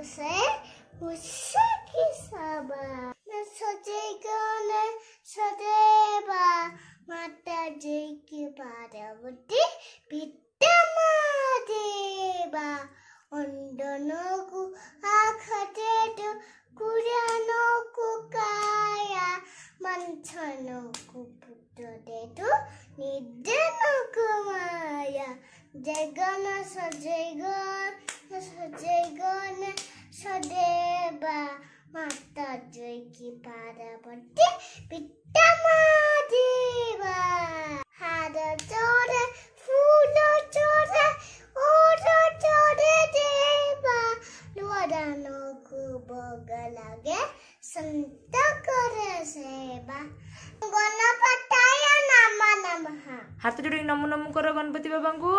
से मुझसे किसाबा न सजेगा न सदेवा माता जी की पार्वती पिता महादेवा उंडनों को आखते तो कुरानों को काया मंथनों को पुत्र दे तो निधनों को माया जगन सजेगा न सदेवा माता जी की पार्वती पिता महादेवा हाथ जोड़े फूल जोड़े और जोड़े देवा लुआदानों को भोग लगे संत करे सेवा गणपतये नमः नमः। हाथ जोड़ी नमो नमो करो गणपति बाबा को।